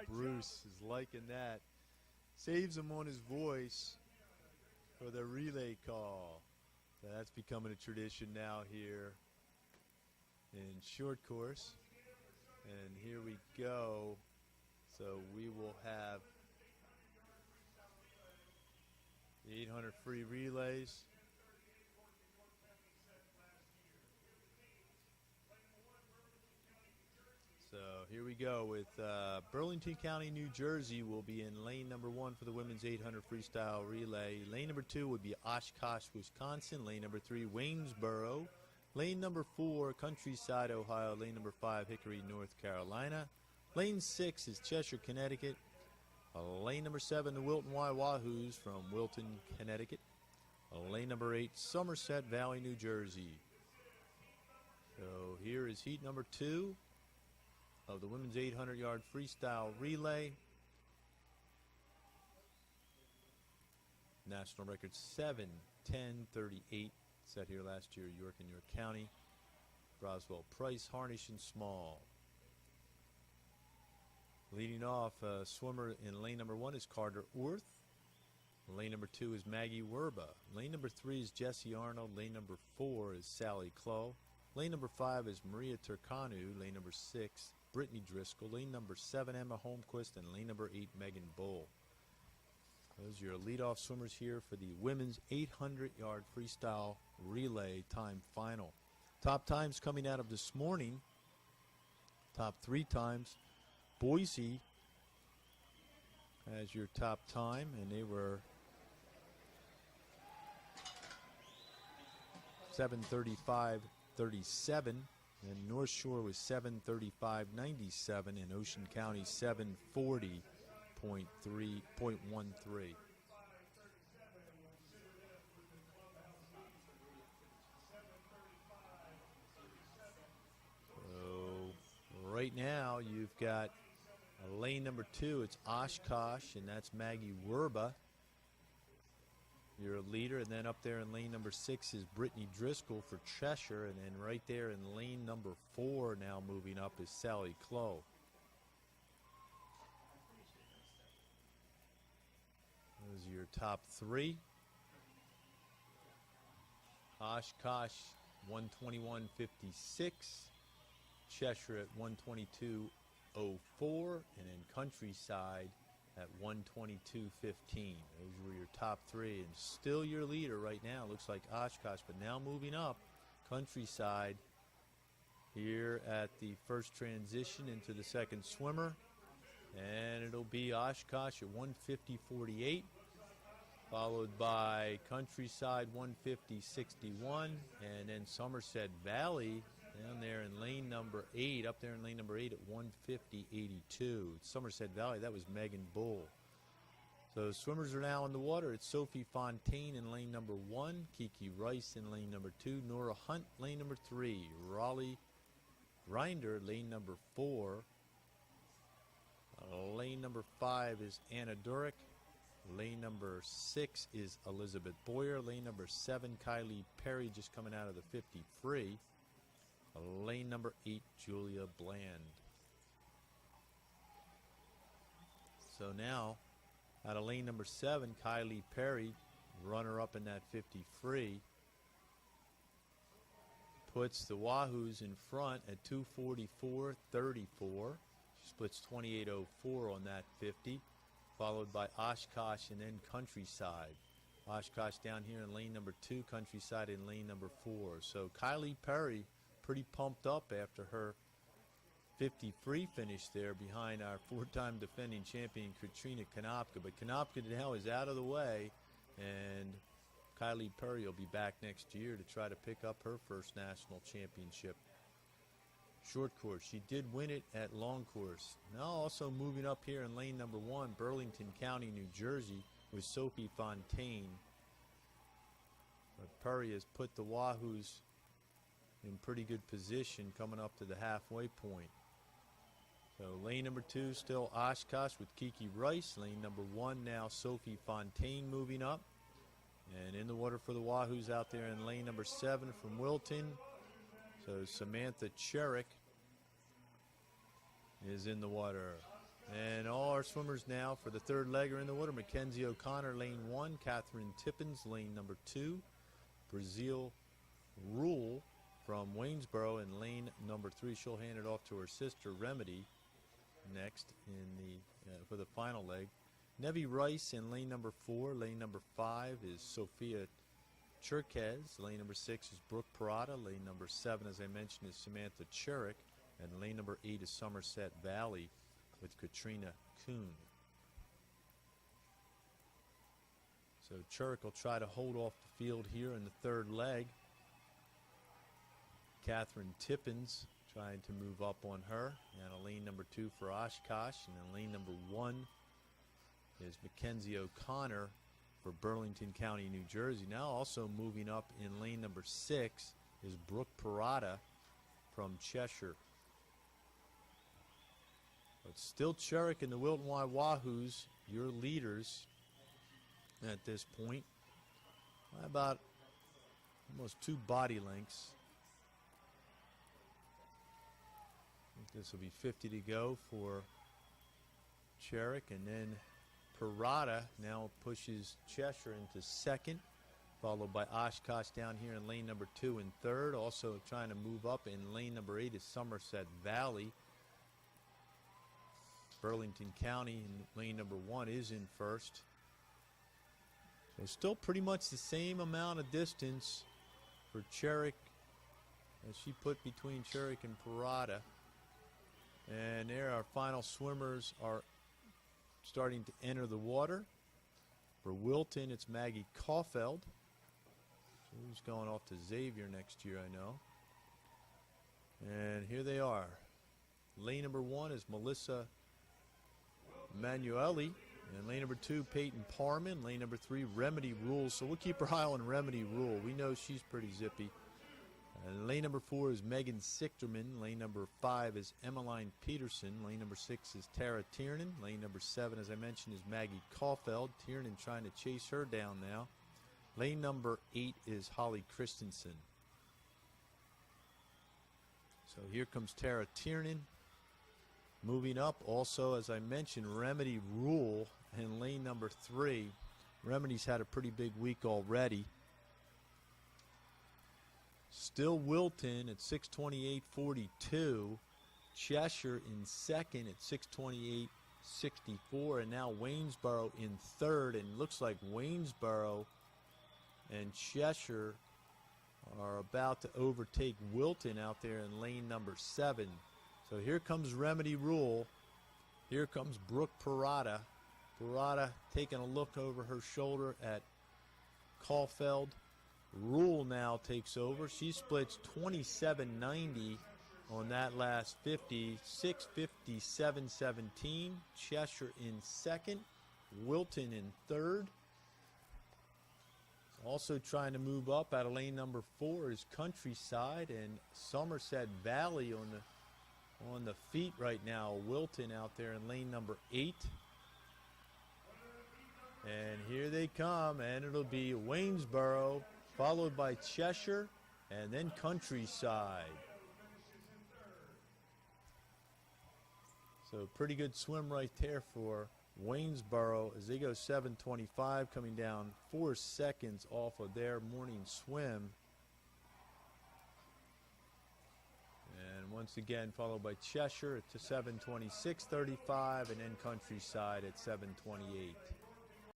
Bruce is liking that. Saves him on his voice for the relay call. So that's becoming a tradition now here in short course. And here we go. So we will have the 800 free relays. So here we go with Burlington County, New Jersey will be in lane number 1 for the women's 800 freestyle relay. Lane number 2 would be Oshkosh, Wisconsin. Lane number 3, Waynesboro. Lane number 4, Countryside, Ohio. Lane number 5, Hickory, North Carolina. Lane 6 is Cheshire, Connecticut. Lane number 7, the Wilton Y Wahoos from Wilton, Connecticut. Lane number 8, Somerset Valley, New Jersey. So here is heat number 2 of the women's 800-yard freestyle relay. National record 7:10:38 set here last year, York and York County. Roswell, Price, Harnish, and Small. Leading off, swimmer in lane number 1 is Carter Orth. Lane number 2 is Maggie Werba. Lane number 3 is Jesse Arnold. Lane number 4 is Sally Clough. Lane number 5 is Maria Turkanu. Lane number 6, Brittany Driscoll. Lane number 7, Emma Holmquist. And lane number 8, Megan Bull. Those are your leadoff swimmers here for the women's 800-yard freestyle relay time final. Top times coming out of this morning. Top 3 times. Boise has your top time, and they were 7:35:37, and North Shore was 7:35:97, and Ocean County 7:40.13. So right now you've got lane number 2, it's Oshkosh, and that's Maggie Werba, your leader. And then up there in lane number 6 is Brittany Driscoll for Cheshire. And then right there in lane number 4 now moving up is Sally Clough. Those are your top 3. Oshkosh 121.56. Cheshire at 122.04, and then Countryside at 122.15. Those were your top 3, and still your leader right now looks like Oshkosh, but now moving up, Countryside here at the first transition into the second swimmer, and it'll be Oshkosh at 150.48, followed by Countryside 150.61, and then Somerset Valley down there in lane number 8, up there in lane number 8 at 150.82. Somerset Valley, that was Megan Bull. So swimmers are now in the water. It's Sophie Fontaine in lane number 1, Kiki Rice in lane number 2, Nora Hunt lane number 3, Raleigh Grinder lane number 4, lane number 5 is Anna Durick, lane number 6 is Elizabeth Boyer, lane number 7 Kylie Perry just coming out of the 50 free. Lane number 8, Julia Bland. So now, out of lane number 7, Kylie Perry, runner-up in that 50 free, puts the Wahoos in front at 244.34. She splits 28.04 on that 50, followed by Oshkosh and then Countryside. Oshkosh down here in lane number 2, Countryside in lane number 4. So Kylie Perry pretty pumped up after her 50 free finish there behind our 4-time defending champion Katrina Konopka. But Konopka now is out of the way, and Kylie Perry will be back next year to try to pick up her first national championship. Short course, she did win it at long course. Now also moving up here in lane number 1, Burlington County, New Jersey, with Sophie Fontaine. But Perry has put the Wahoos in pretty good position coming up to the halfway point. So lane number 2 still Oshkosh with Kiki Rice. Lane number 1 now Sophie Fontaine moving up. And in the water for the Wahoos out there in lane number 7 from Wilton. So Samantha Cherrick is in the water. And all our swimmers now for the third leg are in the water. Mackenzie O'Connor, lane 1. Catherine Tippins, lane number 2. Brazil Rule from Waynesboro in lane number 3. She'll hand it off to her sister Remedy next in the for the final leg. Nevi Rice in lane number 4. Lane number 5 is Sophia Cherkez. Lane number 6 is Brooke Parada. Lane number 7, as I mentioned, is Samantha Churick. And lane number 8 is Somerset Valley with Katrina Kuhn. So Churick will try to hold off the field here in the third leg. Catherine Tippins trying to move up on her. And a lane number 2 for Oshkosh. And then lane number 1 is Mackenzie O'Connor for Burlington County, New Jersey. Now also moving up in lane number 6 is Brooke Parada from Cheshire. But still Churick and the Wilton Y Wahoos, your leaders at this point. About almost 2 body lengths. I think this will be 50 to go for Churick, and then Parada now pushes Cheshire into second, followed by Oshkosh down here in lane number 2 and third. Also trying to move up in lane number 8 is Somerset Valley. Burlington County in lane number 1 is in first. So still pretty much the same amount of distance for Churick as she put between Churick and Parada. And there our final swimmers are starting to enter the water. For Wilton, it's Maggie Caulfield. So who's going off to Xavier next year, I know. And here they are. Lane number 1 is Melissa Manueli. And lane number 2, Peyton Parman. Lane number 3, Remedy Rule. So we'll keep our eye on Remedy Rule. We know she's pretty zippy. And lane number 4 is Megan Sichterman. Lane number 5 is Emmeline Peterson. Lane number 6 is Tara Tiernan. Lane number 7, as I mentioned, is Maggie Caulfield. Tiernan trying to chase her down now. Lane number 8 is Holly Christensen. So here comes Tara Tiernan. Moving up also, as I mentioned, Remedy Rule in lane number 3. Remedy's had a pretty big week already. Still Wilton at 6:28.42. Cheshire in second at 6:28.64. And now Waynesboro in third. And looks like Waynesboro and Cheshire are about to overtake Wilton out there in lane number 7. So here comes Remedy Rule. Here comes Brooke Parada. Parada taking a look over her shoulder at Caulfield. Rule now takes over. She splits 27.90 on that last 50. 6:57.17. Cheshire in second. Wilton in third. Also trying to move up out of lane number 4 is Countryside, and Somerset Valley on the feet right now. Wilton out there in lane number 8. And here they come, and it'll be Waynesboro, followed by Cheshire, and then Countryside. So pretty good swim right there for Waynesboro as they go 7:25, coming down 4 seconds off of their morning swim. And once again, followed by Cheshire at 7:26.35, and then Countryside at 7:28.